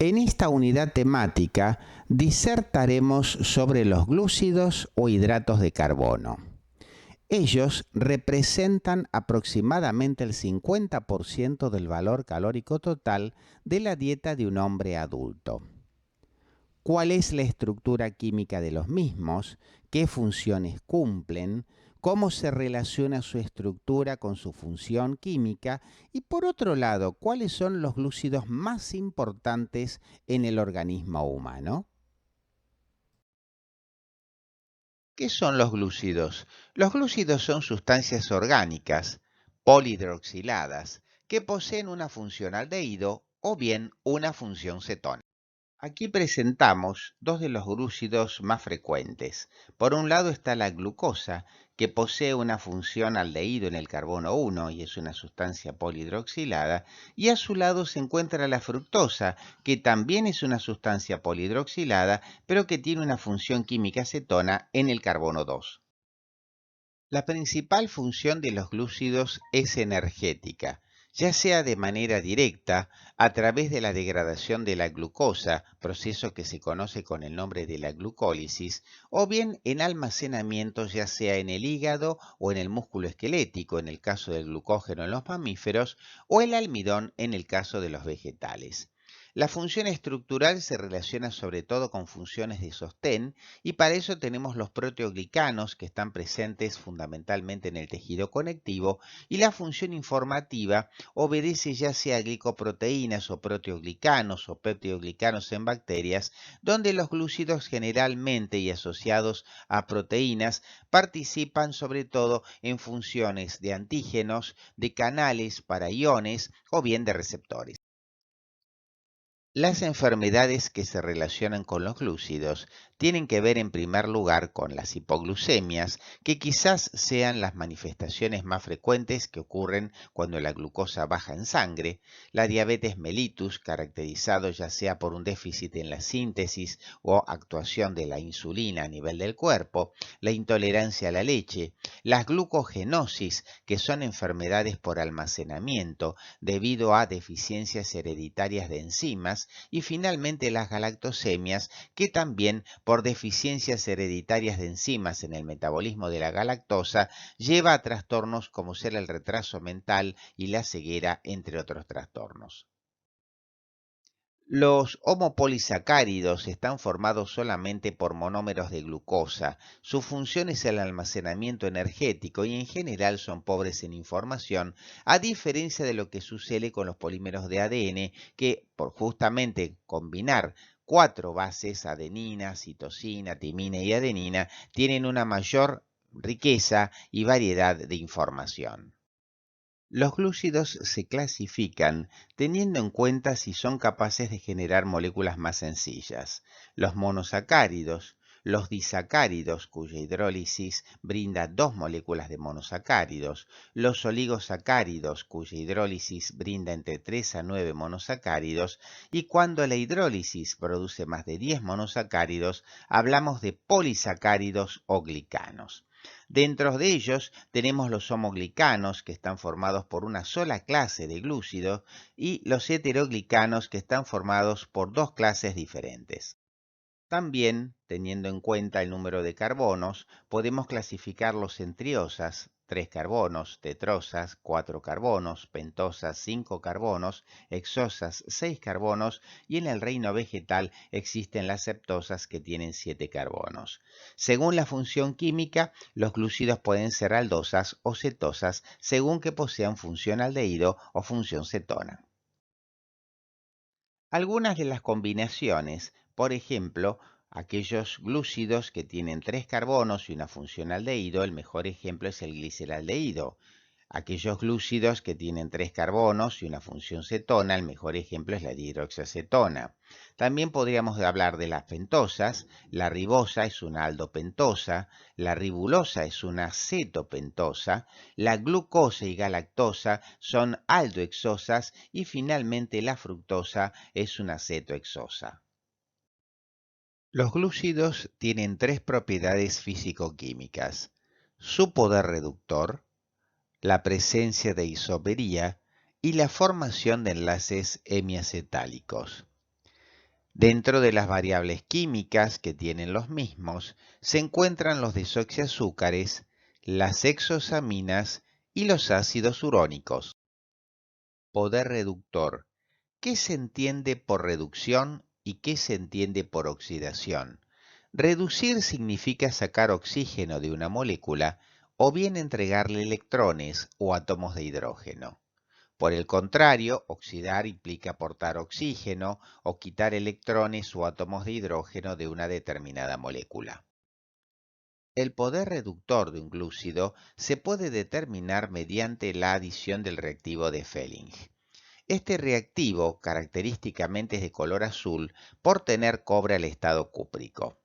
En esta unidad temática disertaremos sobre los glúcidos o hidratos de carbono. Ellos representan aproximadamente el 50% del valor calórico total de la dieta de un hombre adulto. ¿Cuál es la estructura química de los mismos? ¿Qué funciones cumplen? ¿Cómo se relaciona su estructura con su función química? Y por otro lado, ¿cuáles son los glúcidos más importantes en el organismo humano? ¿Qué son los glúcidos? Los glúcidos son sustancias orgánicas polihidroxiladas que poseen una función aldehído o bien una función cetona. Aquí presentamos dos de los glúcidos más frecuentes. Por un lado está la glucosa, que posee una función aldehído en el carbono 1 y es una sustancia polihidroxilada, y a su lado se encuentra la fructosa, que también es una sustancia polihidroxilada, pero que tiene una función química cetona en el carbono 2. La principal función de los glúcidos es energética, ya sea de manera directa a través de la degradación de la glucosa, proceso que se conoce con el nombre de la glucólisis, o bien en almacenamiento ya sea en el hígado o en el músculo esquelético, en el caso del glucógeno en los mamíferos, o el almidón en el caso de los vegetales. La función estructural se relaciona sobre todo con funciones de sostén y para eso tenemos los proteoglicanos que están presentes fundamentalmente en el tejido conectivo y la función informativa obedece ya sea a glicoproteínas o proteoglicanos o peptidoglicanos en bacterias, donde los glúcidos generalmente y asociados a proteínas participan sobre todo en funciones de antígenos, de canales para iones o bien de receptores. Las enfermedades que se relacionan con los glúcidos tienen que ver en primer lugar con las hipoglucemias, que quizás sean las manifestaciones más frecuentes que ocurren cuando la glucosa baja en sangre, la diabetes mellitus, caracterizado ya sea por un déficit en la síntesis o actuación de la insulina a nivel del cuerpo, la intolerancia a la leche, las glucogenosis, que son enfermedades por almacenamiento debido a deficiencias hereditarias de enzimas, y finalmente las galactosemias, que también por deficiencias hereditarias de enzimas en el metabolismo de la galactosa lleva a trastornos como ser el retraso mental y la ceguera, entre otros trastornos. Los homopolisacáridos están formados solamente por monómeros de glucosa. Su función es el almacenamiento energético y en general son pobres en información, a diferencia de lo que sucede con los polímeros de ADN, que por justamente combinar cuatro bases, adenina, citosina, timina y adenina, tienen una mayor riqueza y variedad de información. Los glúcidos se clasifican teniendo en cuenta si son capaces de generar moléculas más sencillas. Los monosacáridos, los disacáridos, cuya hidrólisis brinda dos moléculas de monosacáridos, los oligosacáridos, cuya hidrólisis brinda entre 3 a 9 monosacáridos, y cuando la hidrólisis produce más de 10 monosacáridos, hablamos de polisacáridos o glicanos. Dentro de ellos tenemos los homoglicanos, que están formados por una sola clase de glúcidos, y los heteroglicanos, que están formados por dos clases diferentes. También, teniendo en cuenta el número de carbonos, podemos clasificarlos en triosas, 3 carbonos, tetrosas, 4 carbonos, pentosas, 5 carbonos, hexosas, 6 carbonos, y en el reino vegetal existen las septosas que tienen 7 carbonos. Según la función química, los glúcidos pueden ser aldosas o cetosas, según que posean función aldehído o función cetona. Algunas de las combinaciones, por ejemplo, aquellos glúcidos que tienen 3 carbonos y una función aldehído, el mejor ejemplo es el gliceraldehído. Aquellos glúcidos que tienen 3 carbonos y una función cetona, el mejor ejemplo es la dihidroxiacetona. También podríamos hablar de las pentosas. La ribosa es una aldopentosa, la ribulosa es una cetopentosa, la glucosa y galactosa son aldohexosas y finalmente la fructosa es una cetohexosa. Los glúcidos tienen tres propiedades físico-químicas: su poder reductor, la presencia de isomería y la formación de enlaces hemiacetálicos. Dentro de las variables químicas que tienen los mismos se encuentran los desoxiazúcares, las hexosaminas y los ácidos urónicos. Poder reductor. ¿Qué se entiende por reducción y qué se entiende por oxidación? Reducir significa sacar oxígeno de una molécula o bien entregarle electrones o átomos de hidrógeno. Por el contrario, oxidar implica aportar oxígeno o quitar electrones o átomos de hidrógeno de una determinada molécula. El poder reductor de un glúcido se puede determinar mediante la adición del reactivo de Fehling. Este reactivo característicamente es de color azul por tener cobre al estado cúprico.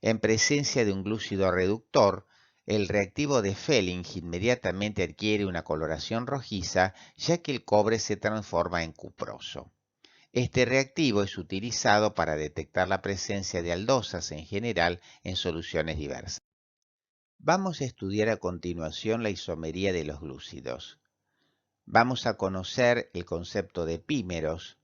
En presencia de un glúcido reductor, el reactivo de Fehling inmediatamente adquiere una coloración rojiza, ya que el cobre se transforma en cuproso. Este reactivo es utilizado para detectar la presencia de aldosas en general en soluciones diversas. Vamos a estudiar a continuación la isomería de los glúcidos. Vamos a conocer el concepto de epímeros,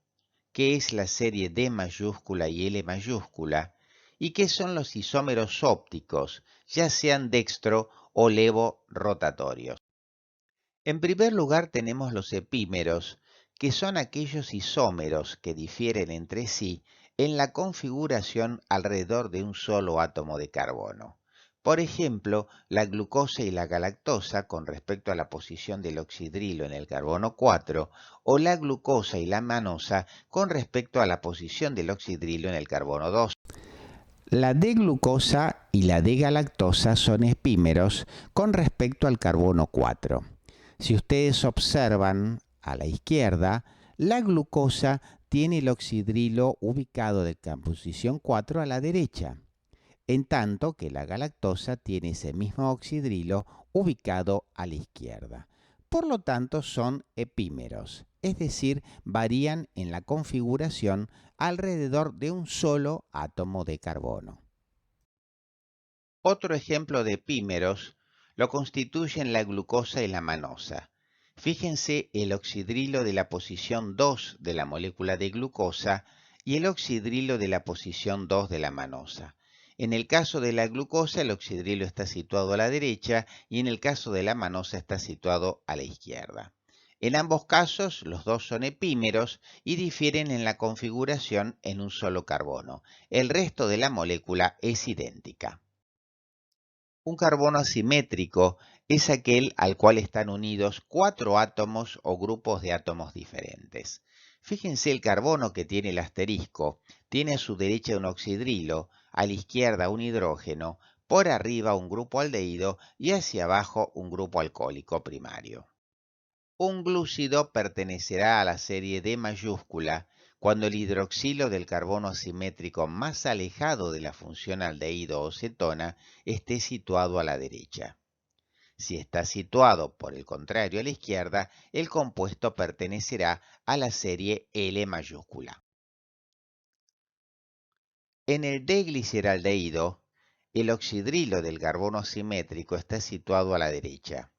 qué es la serie D mayúscula y L mayúscula, y qué son los isómeros ópticos, ya sean dextro o levo-rotatorios. En primer lugar tenemos los epímeros, que son aquellos isómeros que difieren entre sí en la configuración alrededor de un solo átomo de carbono. Por ejemplo, la glucosa y la galactosa con respecto a la posición del oxidrilo en el carbono 4 o la glucosa y la manosa con respecto a la posición del oxidrilo en el carbono 2. La D-glucosa y la D-galactosa son epímeros con respecto al carbono 4. Si ustedes observan a la izquierda, la glucosa tiene el oxidrilo ubicado de la posición 4 a la derecha, en tanto que la galactosa tiene ese mismo oxidrilo ubicado a la izquierda. Por lo tanto, son epímeros, es decir, varían en la configuración alrededor de un solo átomo de carbono. Otro ejemplo de epímeros lo constituyen la glucosa y la manosa. Fíjense el oxidrilo de la posición 2 de la molécula de glucosa y el oxidrilo de la posición 2 de la manosa. En el caso de la glucosa, el oxidrilo está situado a la derecha y en el caso de la manosa está situado a la izquierda. En ambos casos, los dos son epímeros y difieren en la configuración en un solo carbono. El resto de la molécula es idéntica. Un carbono asimétrico es aquel al cual están unidos cuatro átomos o grupos de átomos diferentes. Fíjense el carbono que tiene el asterisco. Tiene a su derecha un oxidrilo, a la izquierda un hidrógeno, por arriba un grupo aldehído y hacia abajo un grupo alcohólico primario. Un glúcido pertenecerá a la serie D mayúscula cuando el hidroxilo del carbono asimétrico más alejado de la función aldehído o cetona esté situado a la derecha. Si está situado, por el contrario, a la izquierda, el compuesto pertenecerá a la serie L mayúscula. En el D-gliceraldehído, el oxidrilo del carbono asimétrico está situado a la derecha.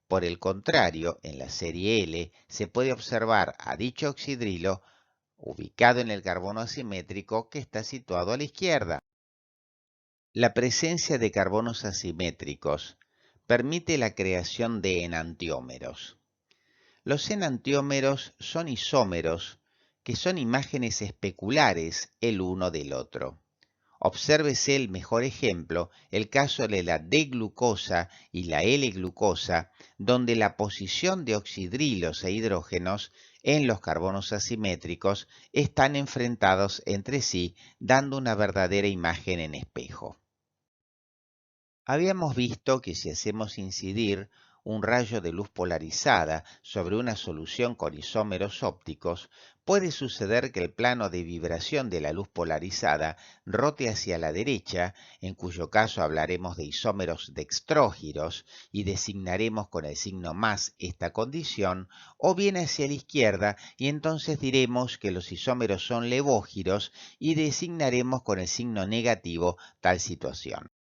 Por el contrario, en la serie L se puede observar a dicho oxidrilo ubicado en el carbono asimétrico que está situado a la izquierda. La presencia de carbonos asimétricos permite la creación de enantiómeros. Los enantiómeros son isómeros que son imágenes especulares el uno del otro. Obsérvese el mejor ejemplo, el caso de la D-glucosa y la L-glucosa, donde la posición de oxidrilos e hidrógenos en los carbonos asimétricos están enfrentados entre sí, dando una verdadera imagen en espejo. Habíamos visto que si hacemos incidir un rayo de luz polarizada sobre una solución con isómeros ópticos, puede suceder que el plano de vibración de la luz polarizada rote hacia la derecha, en cuyo caso hablaremos de isómeros dextrógiros y designaremos con el signo más esta condición, o bien hacia la izquierda y entonces diremos que los isómeros son levógiros y designaremos con el signo negativo tal situación.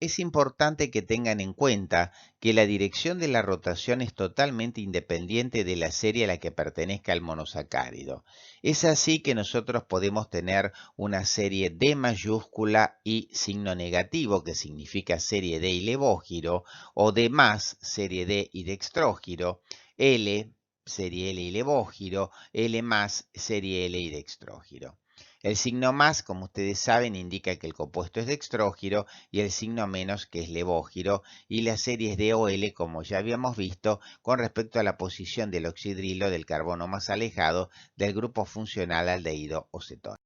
Es importante que tengan en cuenta que la dirección de la rotación es totalmente independiente de la serie a la que pertenezca el monosacárido. Es así que nosotros podemos tener una serie D mayúscula y signo negativo, que significa serie D y levógiro, o D más, serie D y dextrógiro, L, serie L y levógiro, L más, serie L y dextrógiro. El signo más, como ustedes saben, indica que el compuesto es dextrógiro y el signo menos que es levógiro, y las series D o L, como ya habíamos visto, con respecto a la posición del oxidrilo del carbono más alejado del grupo funcional aldehído o cetona.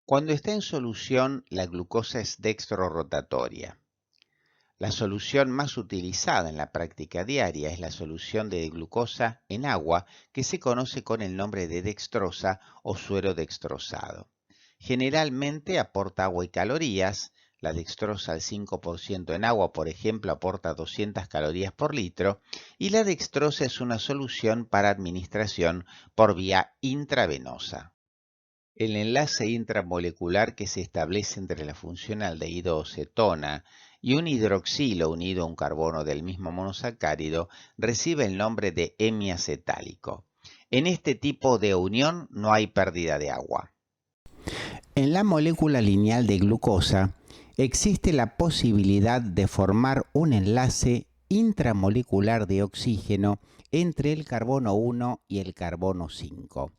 Cuando está en solución, la glucosa es dextrorotatoria. La solución más utilizada en la práctica diaria es la solución de glucosa en agua, que se conoce con el nombre de dextrosa o suero dextrosado. Generalmente aporta agua y calorías. La dextrosa al 5% en agua, por ejemplo, aporta 200 calorías por litro, y la dextrosa es una solución para administración por vía intravenosa. El enlace intramolecular que se establece entre la función aldehído o cetona y un hidroxilo unido a un carbono del mismo monosacárido recibe el nombre de hemiacetálico. En este tipo de unión no hay pérdida de agua. En la molécula lineal de glucosa existe la posibilidad de formar un enlace intramolecular de oxígeno entre el carbono 1 y el carbono 5.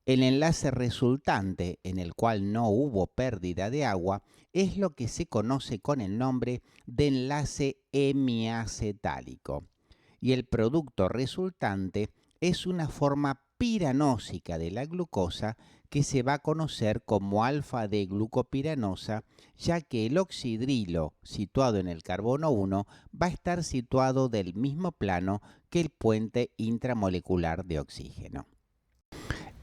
El enlace resultante, en el cual no hubo pérdida de agua, es lo que se conoce con el nombre de enlace hemiacetálico. Y el producto resultante es una forma piranósica de la glucosa que se va a conocer como alfa-D-glucopiranosa, ya que el oxidrilo situado en el carbono 1 va a estar situado del mismo plano que el puente intramolecular de oxígeno.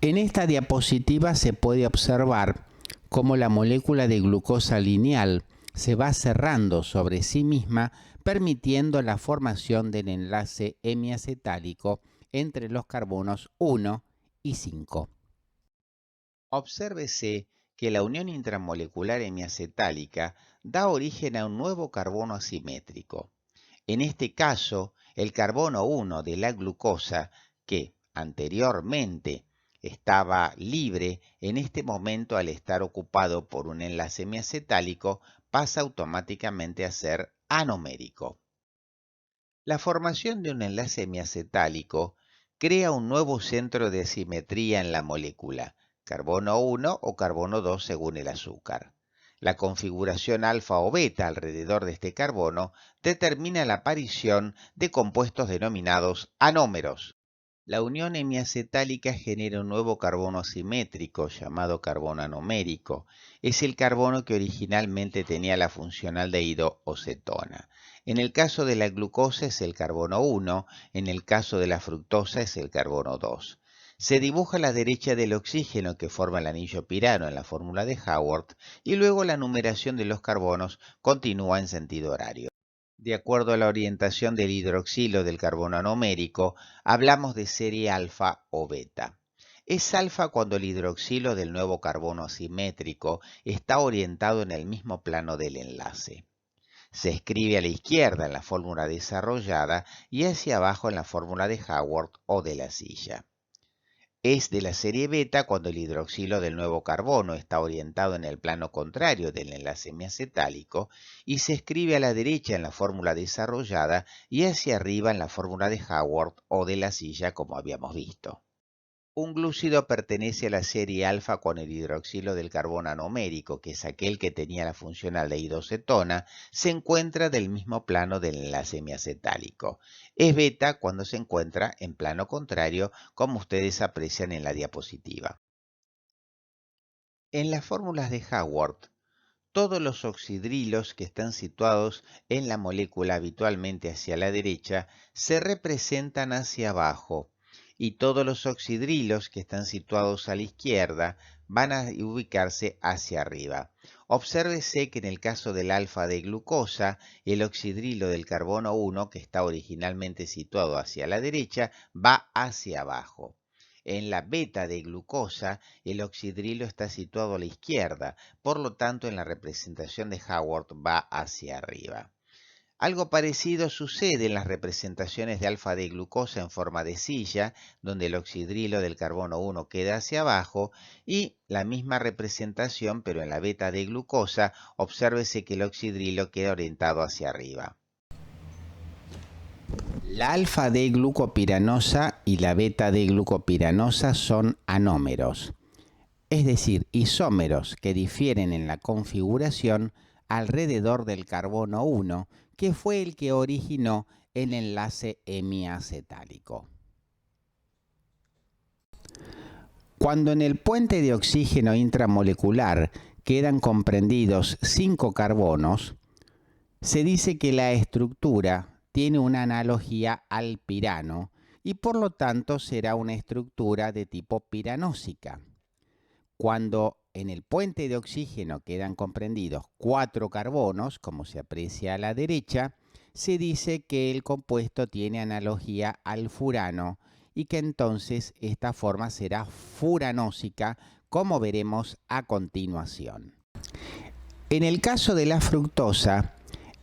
En esta diapositiva se puede observar cómo la molécula de glucosa lineal se va cerrando sobre sí misma, permitiendo la formación del enlace hemiacetálico entre los carbonos 1 y 5. Obsérvese que la unión intramolecular hemiacetálica da origen a un nuevo carbono asimétrico. En este caso, el carbono 1 de la glucosa, que anteriormente estaba libre, en este momento, al estar ocupado por un enlace hemiacetálico, pasa automáticamente a ser anomérico. La formación de un enlace hemiacetálico crea un nuevo centro de simetría en la molécula, carbono 1 o carbono 2 según el azúcar. La configuración alfa o beta alrededor de este carbono determina la aparición de compuestos denominados anómeros. La unión hemiacetálica genera un nuevo carbono asimétrico llamado carbono anomérico. Es el carbono que originalmente tenía la función aldehído o cetona. En el caso de la glucosa es el carbono 1, en el caso de la fructosa es el carbono 2. Se dibuja a la derecha del oxígeno que forma el anillo pirano en la fórmula de Haworth y luego la numeración de los carbonos continúa en sentido horario. De acuerdo a la orientación del hidroxilo del carbono anomérico, hablamos de serie alfa o beta. Es alfa cuando el hidroxilo del nuevo carbono asimétrico está orientado en el mismo plano del enlace. Se escribe a la izquierda en la fórmula desarrollada y hacia abajo en la fórmula de Haworth o de la silla. Es de la serie beta cuando el hidroxilo del nuevo carbono está orientado en el plano contrario del enlace hemiacetálico y se escribe a la derecha en la fórmula desarrollada y hacia arriba en la fórmula de Haworth o de la silla, como habíamos visto. Un glúcido pertenece a la serie alfa con el hidroxilo del carbono anomérico, que es aquel que tenía la función aldehidocetona, se encuentra del mismo plano del enlace hemiacetálico. Es beta cuando se encuentra en plano contrario, como ustedes aprecian en la diapositiva. En las fórmulas de Haworth, todos los oxidrilos que están situados en la molécula habitualmente hacia la derecha se representan hacia abajo, y todos los oxidrilos que están situados a la izquierda van a ubicarse hacia arriba. Obsérvese que en el caso del alfa de glucosa, el oxidrilo del carbono 1, que está originalmente situado hacia la derecha, va hacia abajo. En la beta de glucosa, el oxidrilo está situado a la izquierda, por lo tanto en la representación de Haworth va hacia arriba. Algo parecido sucede en las representaciones de alfa-D-glucosa en forma de silla, donde el oxidrilo del carbono 1 queda hacia abajo, y la misma representación, pero en la beta-D-glucosa, obsérvese que el oxidrilo queda orientado hacia arriba. La alfa-D-glucopiranosa y la beta-D-glucopiranosa son anómeros, es decir, isómeros que difieren en la configuración alrededor del carbono 1, que fue el que originó el enlace hemiacetálico. Cuando en el puente de oxígeno intramolecular quedan comprendidos 5 carbonos, se dice que la estructura tiene una analogía al pirano y por lo tanto será una estructura de tipo piranósica. Cuando en el puente de oxígeno quedan comprendidos 4 carbonos, como se aprecia a la derecha, se dice que el compuesto tiene analogía al furano y que entonces esta forma será furanósica, como veremos a continuación. En el caso de la fructosa,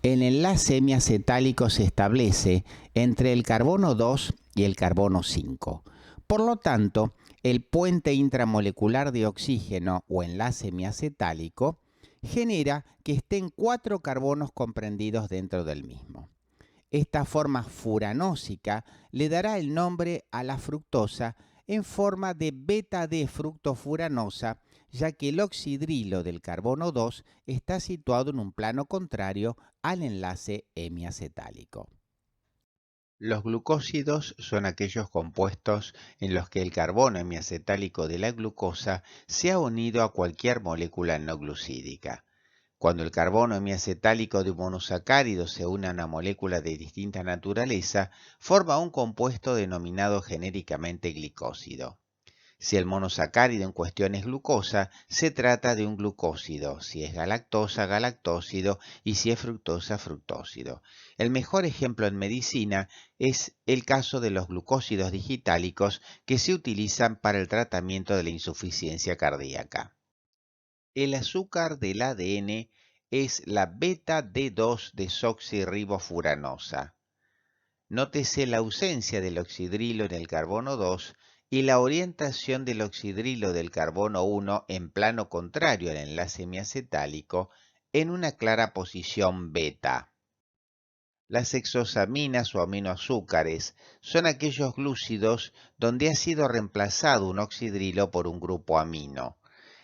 el enlace hemiacetálico se establece entre el carbono 2 y el carbono 5. Por lo tanto, el puente intramolecular de oxígeno o enlace hemiacetálico genera que estén 4 carbonos comprendidos dentro del mismo. Esta forma furanósica le dará el nombre a la fructosa en forma de beta-D-fructofuranosa, ya que el oxidrilo del carbono 2 está situado en un plano contrario al enlace hemiacetálico. Los glucósidos son aquellos compuestos en los que el carbono hemiacetálico de la glucosa se ha unido a cualquier molécula no glucídica. Cuando el carbono hemiacetálico de un monosacárido se une a una molécula de distinta naturaleza, forma un compuesto denominado genéricamente glicósido. Si el monosacárido en cuestión es glucosa, se trata de un glucósido; si es galactosa, galactósido; y si es fructosa, fructósido. El mejor ejemplo en medicina es el caso de los glucósidos digitálicos que se utilizan para el tratamiento de la insuficiencia cardíaca. El azúcar del ADN es la beta-D2-desoxirribofuranosa. Nótese la ausencia del oxidrilo en el carbono 2 y la orientación del oxidrilo del carbono 1 en plano contrario al enlace hemiacetálico en una clara posición beta. Las hexosaminas o aminoazúcares son aquellos glúcidos donde ha sido reemplazado un oxidrilo por un grupo amino.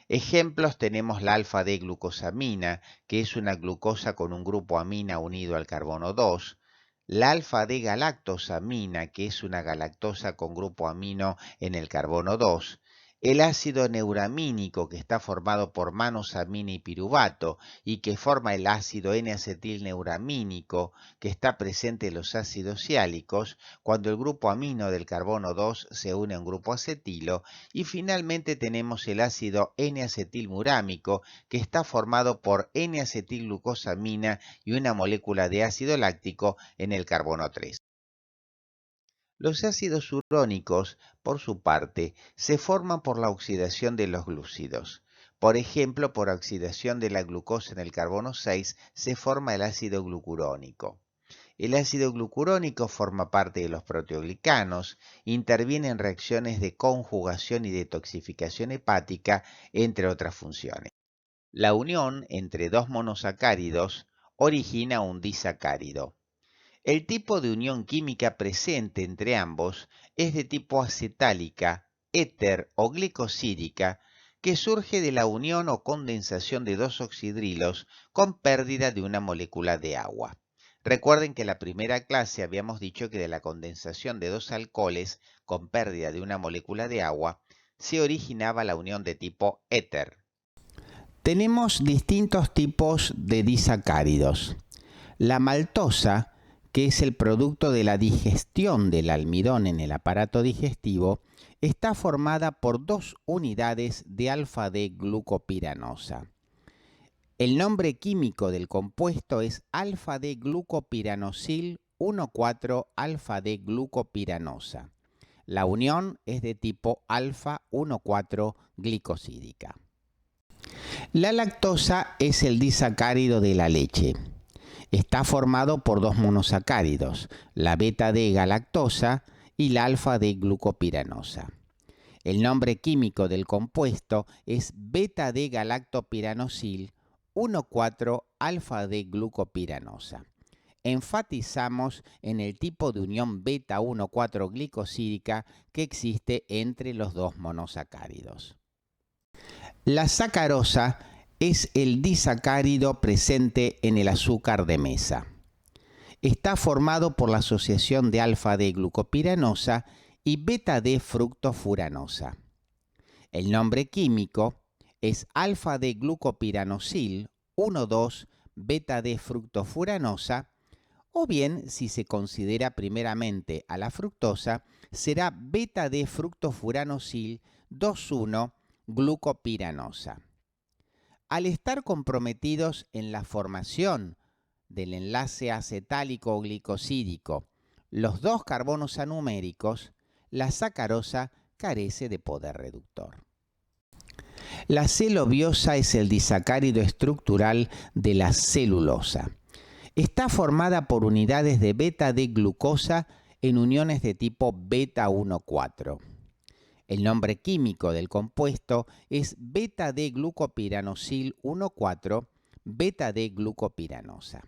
Ejemplos tenemos la alfa-D-glucosamina, que es una glucosa con un grupo amina unido al carbono 2, la alfa-D-galactosamina, que es una galactosa con grupo amino en el carbono 2, el ácido neuramínico, que está formado por manosamina y piruvato y que forma el ácido N-acetilneuramínico, que está presente en los ácidos siálicos cuando el grupo amino del carbono 2 se une a un grupo acetilo, y finalmente tenemos el ácido N-acetilmurámico, que está formado por N-acetilglucosamina y una molécula de ácido láctico en el carbono 3. Los ácidos urónicos, por su parte, se forman por la oxidación de los glúcidos. Por ejemplo, por oxidación de la glucosa en el carbono 6 se forma el ácido glucurónico. El ácido glucurónico forma parte de los proteoglicanos, interviene en reacciones de conjugación y detoxificación hepática, entre otras funciones. La unión entre dos monosacáridos origina un disacárido. El tipo de unión química presente entre ambos es de tipo acetálica, éter o glicosídica, que surge de la unión o condensación de dos oxidrilos con pérdida de una molécula de agua. Recuerden que en la primera clase habíamos dicho que de la condensación de dos alcoholes con pérdida de una molécula de agua se originaba la unión de tipo éter. Tenemos distintos tipos de disacáridos. La maltosa, que es el producto de la digestión del almidón en el aparato digestivo, está formada por 2 unidades de alfa-D-glucopiranosa. El nombre químico del compuesto es alfa-D-glucopiranosil 1,4-alfa-D-glucopiranosa. La unión es de tipo alfa 1,4 glicosídica. La lactosa es el disacárido de la leche. Está formado por dos monosacáridos, la beta-D-galactosa y la alfa-D-glucopiranosa. El nombre químico del compuesto es beta-D-galactopiranosil 1,4-alfa-D-glucopiranosa. Enfatizamos en el tipo de unión beta 1,4 glicosídica que existe entre los dos monosacáridos. La sacarosa es el disacárido presente en el azúcar de mesa. Está formado por la asociación de alfa-D-glucopiranosa y beta-D-fructofuranosa. El nombre químico es alfa-D-glucopiranosil 1,2-beta-D-fructofuranosa, o bien, si se considera primeramente a la fructosa, será beta-D-fructofuranosil 2,1-glucopiranosa. Al estar comprometidos en la formación del enlace acetálico o glicosídico, los dos carbonos anuméricos, la sacarosa carece de poder reductor. La celobiosa es el disacárido estructural de la celulosa. Está formada por unidades de beta-D-glucosa en uniones de tipo beta 1,4. El nombre químico del compuesto es beta-D-glucopiranosil 1,4, beta-D-glucopiranosa.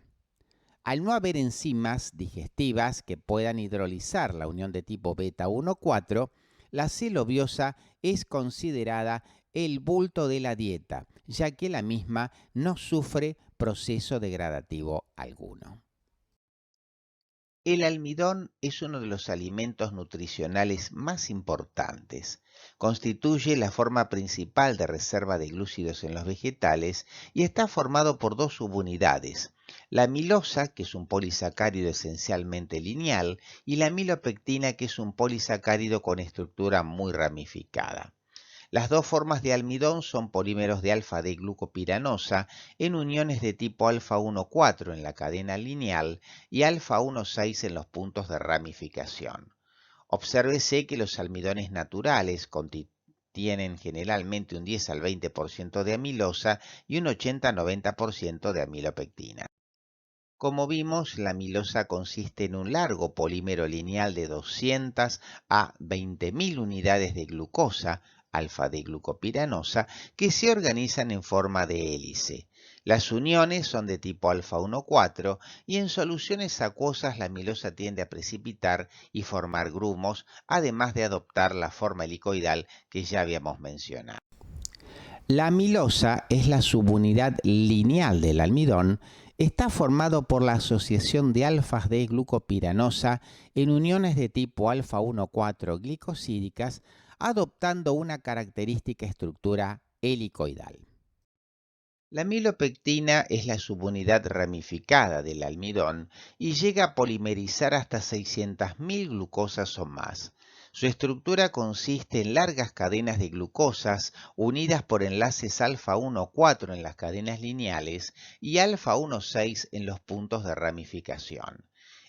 Al no haber enzimas digestivas que puedan hidrolizar la unión de tipo beta 1,4, la celobiosa es considerada el bulto de la dieta, ya que la misma no sufre proceso degradativo alguno. El almidón es uno de los alimentos nutricionales más importantes. Constituye la forma principal de reserva de glúcidos en los vegetales y está formado por dos subunidades: la amilosa, que es un polisacárido esencialmente lineal, y la amilopectina, que es un polisacárido con estructura muy ramificada. Las dos formas de almidón son polímeros de alfa-D-glucopiranosa en uniones de tipo alfa 1,4 en la cadena lineal y alfa 1,6 en los puntos de ramificación. Obsérvese que los almidones naturales tienen generalmente un 10 al 20% de amilosa y un 80-90% de amilopectina. Como vimos, la amilosa consiste en un largo polímero lineal de 200 a 20.000 unidades de glucosa, alfa-D-glucopiranosa, que se organizan en forma de hélice. Las uniones son de tipo alfa 1,4 y en soluciones acuosas la amilosa tiende a precipitar y formar grumos, además de adoptar la forma helicoidal que ya habíamos mencionado. La amilosa es la subunidad lineal del almidón. Está formado por la asociación de alfas de glucopiranosa en uniones de tipo alfa 1,4 glicosídicas, adoptando una característica estructura helicoidal. La amilopectina es la subunidad ramificada del almidón y llega a polimerizar hasta 600.000 glucosas o más. Su estructura consiste en largas cadenas de glucosas unidas por enlaces alfa 1,4 en las cadenas lineales y alfa 1,6 en los puntos de ramificación.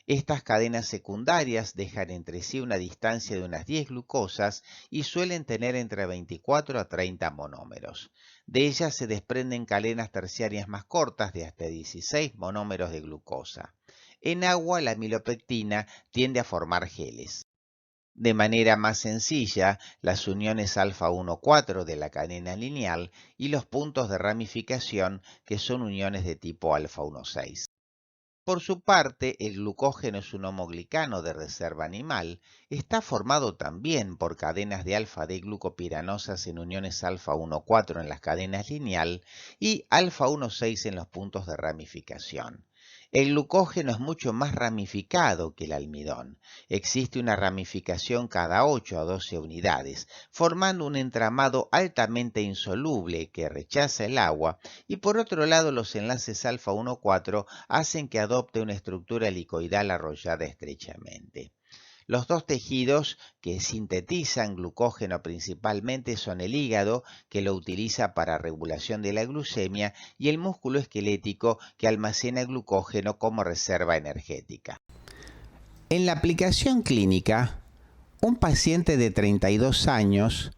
Estas cadenas secundarias dejan entre sí una distancia de unas 10 glucosas y suelen tener entre 24 a 30 monómeros. De ellas se desprenden cadenas terciarias más cortas de hasta 16 monómeros de glucosa. En agua, la amilopectina tiende a formar geles. De manera más sencilla, las uniones alfa 1,4 de la cadena lineal y los puntos de ramificación, que son uniones de tipo alfa 1,6. Por su parte, el glucógeno es un homoglicano de reserva animal. Está formado también por cadenas de alfa-D-glucopiranosas en uniones alfa 1,4 en las cadenas lineal y alfa 1,6 en los puntos de ramificación. El glucógeno es mucho más ramificado que el almidón. Existe una ramificación cada 8 a 12 unidades, formando un entramado altamente insoluble que rechaza el agua, y por otro lado los enlaces alfa 1,4 hacen que adopte una estructura helicoidal arrollada estrechamente. Los dos tejidos que sintetizan glucógeno principalmente son el hígado, que lo utiliza para regulación de la glucemia, y el músculo esquelético, que almacena glucógeno como reserva energética. En la aplicación clínica, Un paciente de 32 años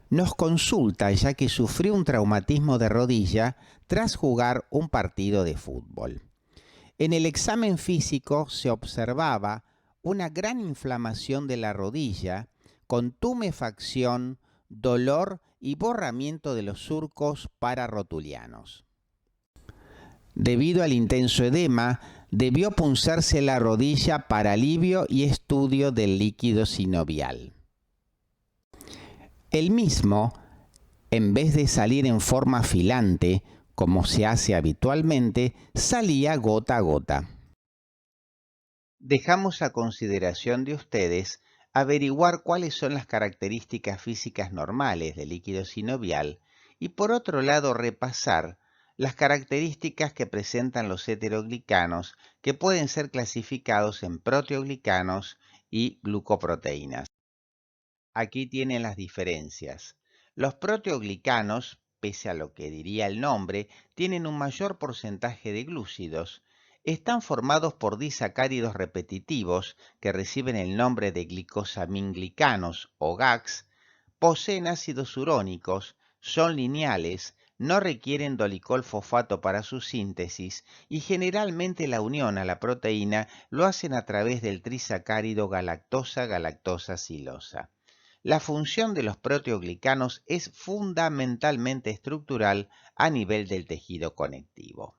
nos consulta ya que sufrió un traumatismo de rodilla tras jugar un partido de fútbol. En el examen físico se observaba una gran inflamación de la rodilla con tumefacción, dolor y borramiento de los surcos pararotulianos. Debido al intenso edema, debió punzarse la rodilla para alivio y estudio del líquido sinovial. El mismo, en vez de salir en forma filante, como se hace habitualmente, salía gota a gota. Dejamos a consideración de ustedes averiguar cuáles son las características físicas normales del líquido sinovial y por otro lado repasar las características que presentan los heteroglicanos que pueden ser clasificados en proteoglicanos y glucoproteínas. Aquí tienen las diferencias. Los proteoglicanos, pese a lo que diría el nombre, tienen un mayor porcentaje de glúcidos. Están formados por disacáridos repetitivos que reciben el nombre de glicosaminglicanos o GAGs, poseen ácidos urónicos, son lineales, no requieren dolicol fosfato para su síntesis y generalmente la unión a la proteína lo hacen a través del trisacárido galactosa-galactosa-silosa. La función de los proteoglicanos es fundamentalmente estructural a nivel del tejido conectivo.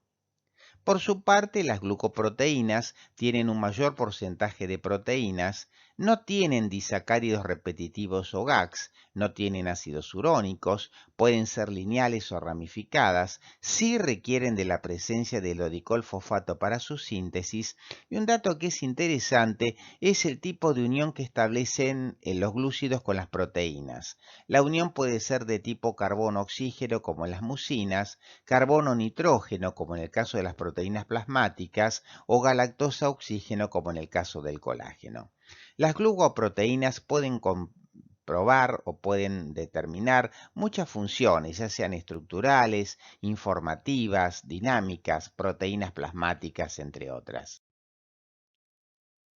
Por su parte, las glucoproteínas tienen un mayor porcentaje de proteínas, no tienen disacáridos repetitivos o GAGs, no tienen ácidos urónicos, pueden ser lineales o ramificadas, sí requieren de la presencia del dolicol fosfato para su síntesis, y un dato que es interesante es el tipo de unión que establecen los glúcidos con las proteínas. La unión puede ser de tipo carbono-oxígeno como en las mucinas, carbono-nitrógeno como en el caso de las proteínas plasmáticas o galactosa-oxígeno como en el caso del colágeno. Las glucoproteínas pueden comprobar o pueden determinar muchas funciones, ya sean estructurales, informativas, dinámicas, proteínas plasmáticas, entre otras.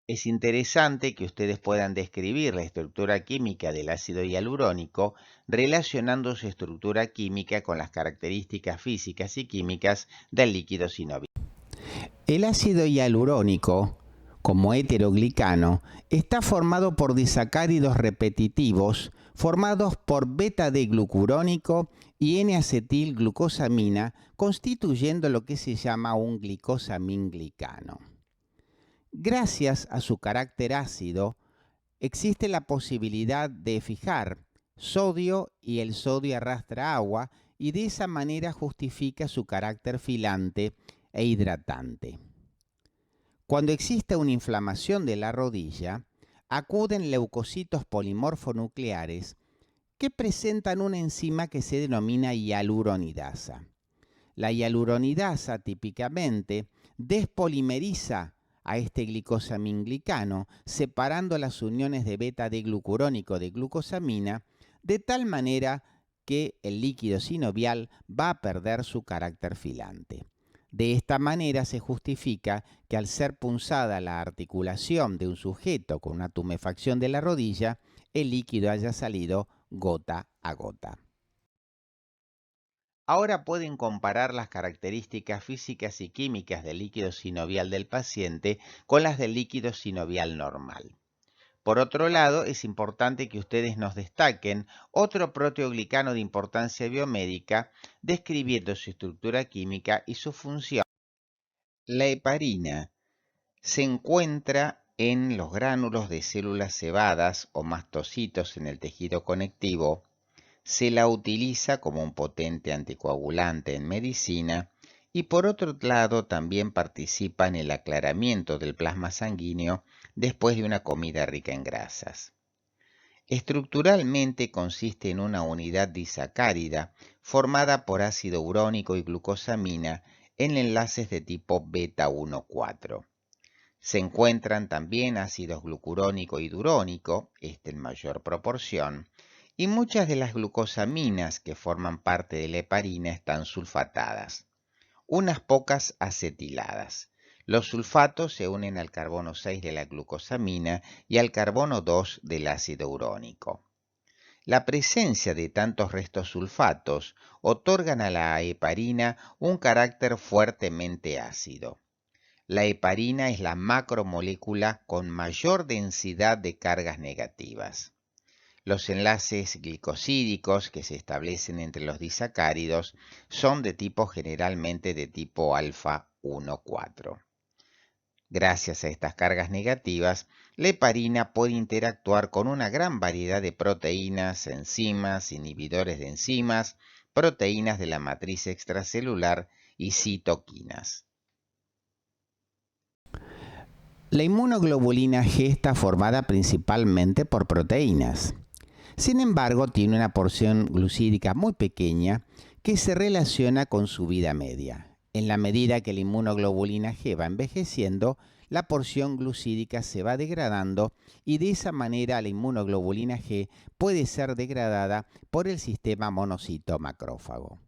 Es interesante que ustedes puedan describir la estructura química del ácido hialurónico relacionando su estructura química con las características físicas y químicas del líquido sinovial. El ácido hialurónico, como heteroglicano, está formado por disacáridos repetitivos formados por beta-D-glucurónico y N-acetilglucosamina, constituyendo lo que se llama un glicosaminglicano. Gracias a su carácter ácido, existe la posibilidad de fijar sodio y el sodio arrastra agua y de esa manera justifica su carácter filante e hidratante. Cuando existe una inflamación de la rodilla, acuden leucocitos polimorfonucleares que presentan una enzima que se denomina hialuronidasa. La hialuronidasa típicamente despolimeriza a este glicosaminglicano, separando las uniones de beta-D-glucurónico de glucosamina, de tal manera que el líquido sinovial va a perder su carácter filante. De esta manera se justifica que al ser punzada la articulación de un sujeto con una tumefacción de la rodilla, el líquido haya salido gota a gota. Ahora pueden comparar las características físicas y químicas del líquido sinovial del paciente con las del líquido sinovial normal. Por otro lado, es importante que ustedes nos destaquen otro proteoglicano de importancia biomédica, describiendo su estructura química y su función. La heparina se encuentra en los gránulos de células cebadas o mastocitos en el tejido conectivo. Se la utiliza como un potente anticoagulante en medicina y por otro lado también participa en el aclaramiento del plasma sanguíneo después de una comida rica en grasas. Estructuralmente consiste en una unidad disacárida formada por ácido urónico y glucosamina en enlaces de tipo beta-1,4. Se encuentran también ácidos glucurónico y durónico, en mayor proporción, y muchas de las glucosaminas que forman parte de la heparina están sulfatadas, unas pocas acetiladas. Los sulfatos se unen al carbono 6 de la glucosamina y al carbono 2 del ácido urónico. La presencia de tantos restos sulfatos otorgan a la heparina un carácter fuertemente ácido. La heparina es la macromolécula con mayor densidad de cargas negativas. Los enlaces glicosídicos que se establecen entre los disacáridos son de tipo generalmente de tipo alfa 1,4. Gracias a estas cargas negativas, la heparina puede interactuar con una gran variedad de proteínas, enzimas, inhibidores de enzimas, proteínas de la matriz extracelular y citoquinas. La inmunoglobulina G está formada principalmente por proteínas. Sin embargo, tiene una porción glucídica muy pequeña que se relaciona con su vida media. En la medida que la inmunoglobulina G va envejeciendo, la porción glucídica se va degradando y de esa manera la inmunoglobulina G puede ser degradada por el sistema monocito macrófago.